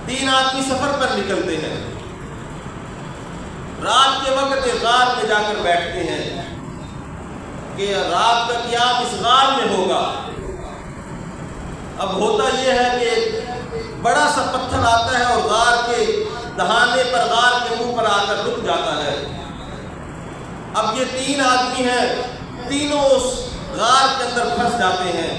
3 آدمی سفر پر نکلتے ہیں، رات کے وقت ایک غار میں جا کر بیٹھتے ہیں کہ رات کا قیام اس غار میں ہوگا۔ اب ہوتا یہ ہے کہ بڑا سا پتھر آتا ہے اور غار کے دہانے پر، غار کے منہ پر آ کر رک جاتا ہے۔ اب یہ 3 آدمی ہیں، تینوں اس غار کے اندر پھنس جاتے ہیں۔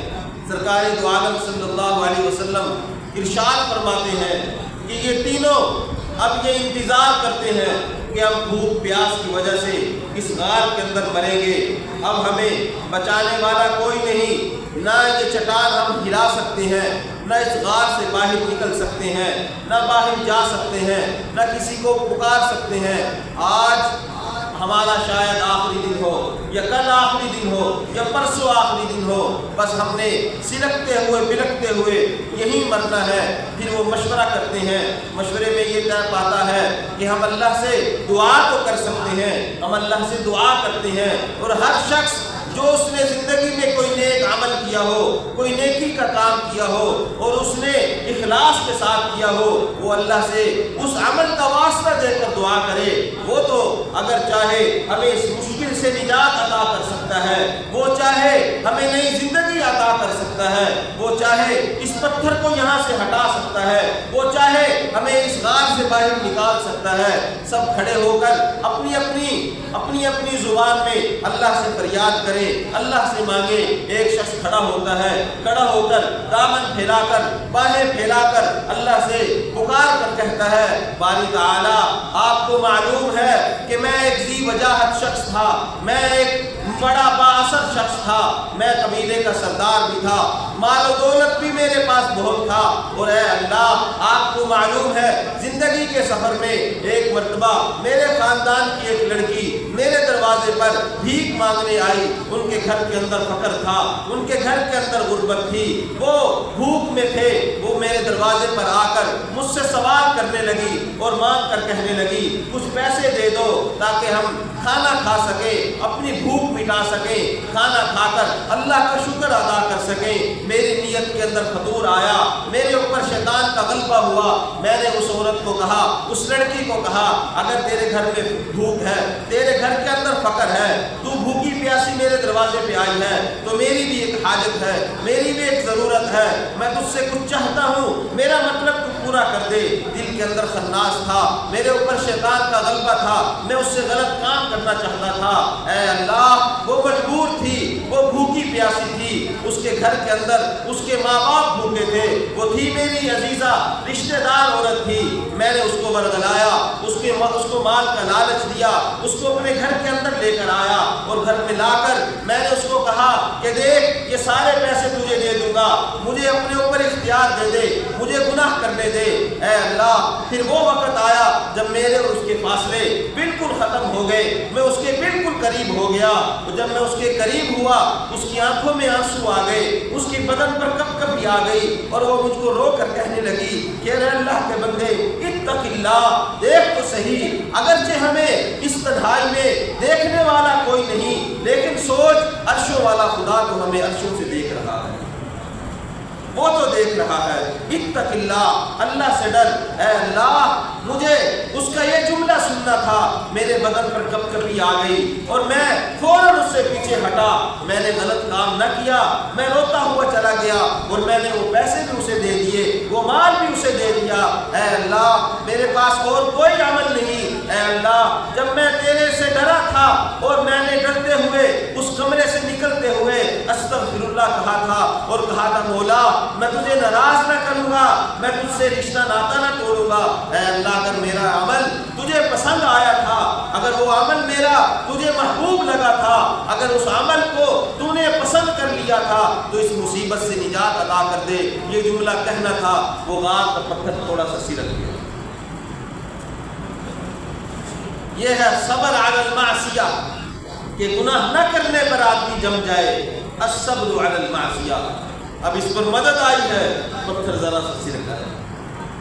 سرکار دو عالم صلی اللہ علیہ وسلم ارشاد فرماتے ہیں کہ یہ تینوں اب یہ انتظار کرتے ہیں کہ ہم بھوک پیاس کی وجہ سے اس غار کے اندر مریں گے، اب ہمیں بچانے والا کوئی نہیں، نہ یہ چٹان ہم ہلا سکتے ہیں، نہ اس غار سے باہر نکل سکتے ہیں، نہ باہر جا سکتے ہیں، نہ کسی کو پکار سکتے ہیں۔ آج ہمارا شاید آخری دن ہو، یا کل آخری دن ہو، یا پرسوں آخری دن ہو، بس ہم نے سلکتے ہوئے بلکتے ہوئے یہی مرنا ہے۔ پھر وہ مشورہ کرتے ہیں، مشورے میں یہ طے پاتا ہے کہ ہم اللہ سے دعا تو کر سکتے ہیں، ہم اللہ سے دعا کرتے ہیں، اور ہر شخص جو اس نے زندگی میں کوئی نیک عمل کیا ہو، کوئی نیکی کا کام کیا ہو اور اس نے اخلاص کے ساتھ کیا ہو، وہ اللہ سے اس عمل کا واسطہ دے کر دعا کرے۔ وہ تو اگر چاہے ہمیں اس مشکل سے نجات عطا کر سکتا ہے، وہ چاہے ہمیں نئی زندگی عطا کر سکتا ہے، وہ چاہے اس پتھر کو یہاں سے ہٹا سکتا ہے، وہ چاہے ہمیں اس غار سے باہر نکال سکتا ہے۔ سب کھڑے ہو کر اپنی اپنی زبان میں اللہ سے فریاد کرے، اللہ سے مانگے۔ ایک شخص کھڑا ہوتا ہے، کھڑا ہو کر دامن پھیلا کر، باہیں پھیلا کر اللہ سے پکار کر کہتا ہے، باری تعالیٰ آپ کو معلوم ہے کہ میں ایک ذی وجاہت شخص تھا، میں ایک بڑا بااثر شخص تھا، میں قبیلے کا سردار بھی تھا، مال و دولت بھی میرے پاس بہت تھا، اور اے اللہ آپ کو معلوم ہے زندگی کے سفر میں ایک مرتبہ میرے خاندان کی ایک لڑکی میرے دروازے پر بھیک مانگنے آئی۔ ان کے گھر کے اندر فقر تھا، ان کے گھر کے اندر غربت تھی، وہ بھوک میں تھے، وہ میرے دروازے پر آ کر مجھ سے سوال کرنے لگی اور مانگ کر کہنے لگی کچھ پیسے دے دو تاکہ ہم کھانا کھا سکیں، اپنی بھوک مٹا سکیں، کھانا کھا کر اللہ کا شکر ادا کر سکیں۔ میری نیت کے اندر فطور آیا، میرے اوپر شیطان کا غلبہ ہوا، میں نے اس عورت کو کہا، اس لڑکی کو کہا، اگر تیرے گھر میں بھوک ہے، تیرے گھر کے اندر فقر ہے، تو بھوکی پیاسی میرے دروازے پہ آئی ہے، تو میری بھی ایک حاجت ہے، میری بھی ایک ضرورت ہے، میں تجھ سے کچھ چاہتا ہوں، میرا مطلب تو پورا کر دے۔ دل کے اندر خناس تھا، میرے اوپر شیطان کا غلبہ تھا، میں اس سے غلط کام کرنا چاہتا تھا۔ اے اللہ وہ مجبور تھی، وہ بھوکی پیاسی تھی، اس کے گھر کے اندر اس کے ماں باپ بھوکے تھے، وہ تھی میری عزیزہ رشتہ دار عورت تھی، میں نے اس کو ورگلایا، اس کو مال کا لالچ دیا، اس کو اپنے گھر کے اندر لے کر آیا، اور گھر میں لا کر میں نے اس کو کہا کہ دیکھ یہ سارے پیسے تجھے دے دوں گا، مجھے اپنے اوپر اختیار دے دے، مجھے گناہ کرنے دے۔ اے اللہ پھر وہ وقت آیا جب میرے اور اس کے فاصلے بالکل ختم ہو گئے، میں اس کے بالکل قریب ہو گیا، اور جب میں اس کے قریب ہوا اس کی آنکھوں میں آنسو آ گئے، اس کی بدن پر کپ کپی آ گئی، اور وہ مجھ کو رو کر کہنے لگی کہ اے اللہ کے بندے اتق اللہ، دیکھ تو صحیح، اگرچہ ہمیں اس تنہائی میں دیکھنے والا کوئی نہیں، لیکن سوچ عرشوں والا خدا تو ہمیں عرشوں سے دیکھ رہا ہے، وہ تو دیکھ رہا ہے۔ اتق اللہ، اللہ سے ڈر۔ اے اللہ مجھے اس کا یہ جملہ سننا تھا، میرے بدن پر کپ کپی آ گئی اور میں فوراً اس سے پیچھے ہٹا، میں نے غلط کام نہ کیا، میں روتا ہوا چلا گیا اور میں نے وہ پیسے بھی اسے دے دیے، وہ مال بھی اسے دے دیا۔ اے اللہ میرے پاس اور کوئی عمل نہیں، اے اللہ جب میں تیرے سے ڈرا تھا اور میں نے ڈرتے ہوئے اس کمرے سے نکلتے ہوئے استغفر اللہ کہا تھا اور کہا تھا مولا میں تجھے ناراض نہ کروں گا، میں تجھ سے رشتہ ناتا نہ توڑوں گا۔ اے اللہ اگر میرا عمل تجھے پسند آیا تھا، اگر وہ عمل میرا تجھے محبوب لگا تھا، اگر اس عمل کو تو نے پسند کر لیا تھا تو اس مصیبت سے نجات عطا کر دے۔ یہ جملہ کہنا تھا، وہ غار کا پتھر تھوڑا سا سرک گیا۔ یہ ہے صبر علی المعصیہ، کہ گناہ نہ کرنے پر آدمی جم جائے، الصبر علی المعصیہ۔ اب اس پر مدد آئی ہے، پتھر ذرا سا سرکا ہے،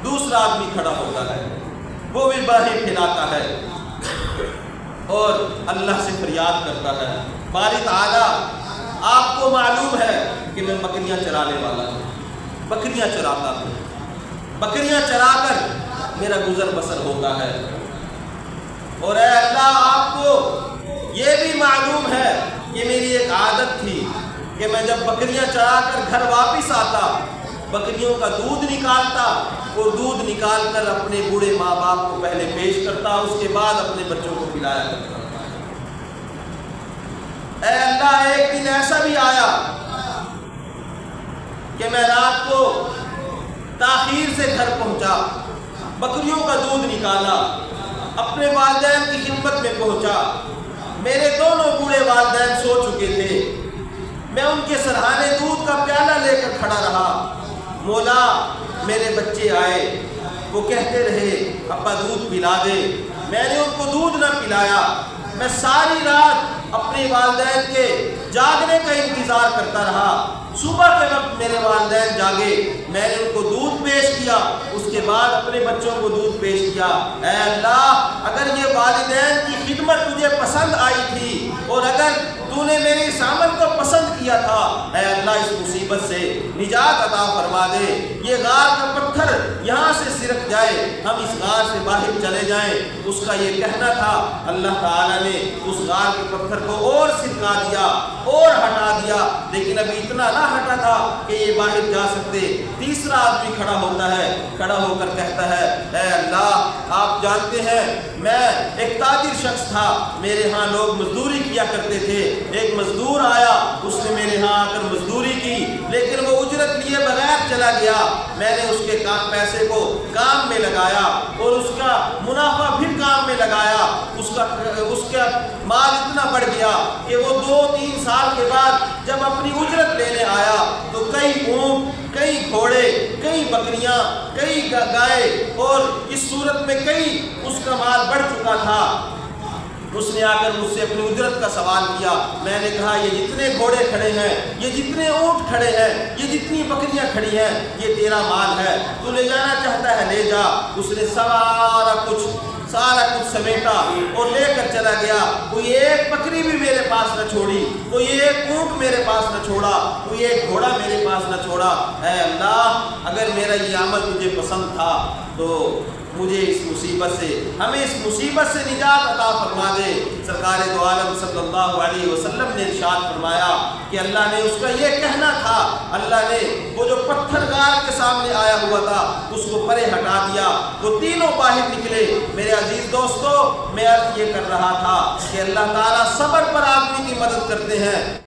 دوسرا آدمی کھڑا ہوتا ہے، وہ بھی باہیں پھیلاتا ہے اور اللہ سے فریاد کرتا ہے، باری تعالیٰ آپ کو معلوم ہے کہ میں بکریاں چرانے والا ہوں، بکریاں چراتا ہوں، بکریاں چرا کر میرا گزر بسر ہوتا ہے۔ اور اے اللہ آپ کو یہ بھی معلوم ہے کہ میری ایک عادت تھی کہ میں جب بکریاں چرا کر گھر واپس آتا بکریوں کا دودھ نکالتا اور دودھ نکال کر اپنے بوڑھے ماں باپ کو پہلے پیش کرتا، اس کے بعد اپنے بچوں کو پلایا کرتا۔ اے اللہ ایک دن ایسا بھی آیا کہ میں رات کو تاخیر سے گھر پہنچا، بکریوں کا دودھ نکالا، اپنے والدین کی خدمت میں پہنچا، میرے دونوں بوڑھے والدین سو چکے تھے، میں ان کے سرہانے دودھ کا پیالہ لے کر کھڑا رہا۔ مولا میرے بچے آئے، وہ کہتے رہے ابا دودھ پلا دے، میں نے ان کو دودھ نہ پلایا۔ میں ساری رات اپنے والدین کے جاگنے کا انتظار کرتا رہا، صبح کے وقت میرے والدین جاگے، میں نے ان کو دودھ پیش کیا، اس کے بعد اپنے بچوں کو دودھ پیش کیا۔ اے اللہ اگر یہ والدین کی خدمت تجھے پسند آئی تھی اور اگر تو نے میرے اس عمل کو پسند کیا تھا، اے اللہ اس مصیبت سے نجات عطا فرما دے، یہ غار کا پتھر یہاں سے سرک جائے، ہم اس غار سے باہر چلے جائیں۔ اس کا یہ کہنا تھا، اللہ تعالیٰ نے اس غار کے پتھر کو اور سرکا دیا اور ہٹا دیا، لیکن ابھی اتنا نہ ہٹا تھا کہ یہ باہر جا سکتے۔ تیسرا آدمی کھڑا ہوتا ہے، کھڑا ہو کر کہتا ہے اے اللہ آپ جانتے ہیں میں ایک تاجر شخص تھا، میرے ہاں لوگ مزدوری کیا کرتے تھے، ایک مزدور آیا، اس نے میرے ہاں آ کر مزدوری کی، لیکن وہ اجرت لیے بغیر چلا گیا، میں نے اس کے پیسے کو کام میں لگایا اور اس کا منافع بھی کام میں لگایا، اس کا مال اتنا بڑھ گیا کہ وہ 2-3 سال کے بعد جب اپنی اجرت لینے آیا تو کئی اونٹ، کئی گھوڑے، کئی بکریاں، کئی گائے اور اس صورت میں کئی اس کا مال بڑھ چکا تھا۔ اس نے آ کر مجھ سے اپنی اجرت کا سوال کیا، میں نے کہا یہ جتنے گھوڑے کھڑے ہیں، یہ جتنے اونٹ کھڑے ہیں، یہ جتنی بکریاں کھڑی ہیں، یہ تیرا مال ہے، تو لے جانا چاہتا ہے لے جا۔ اس نے سارا کچھ سمیٹا اور لے کر چلا گیا، کوئی ایک بکری بھی میرے پاس نہ چھوڑی، کوئی ایک اونٹ میرے پاس نہ چھوڑا، کوئی ایک گھوڑا میرے پاس نہ چھوڑا۔ اے اللہ اگر میرا یہ عمل تجھے پسند تھا تو مجھے اس مصیبت سے، ہمیں اس مصیبت سے نجات عطا فرما دے۔ سرکار دو عالم صلی اللہ علیہ وسلم نے ارشاد فرمایا کہ اللہ نے اس کا یہ کہنا تھا، اللہ نے وہ جو پتھر غار کے سامنے آیا ہوا تھا اس کو پرے ہٹا دیا، وہ تینوں باہر نکلے۔ میرے عزیز دوستو میں عرض یہ کر رہا تھا کہ اللہ تعالیٰ صبر پر آدمی کی مدد کرتے ہیں۔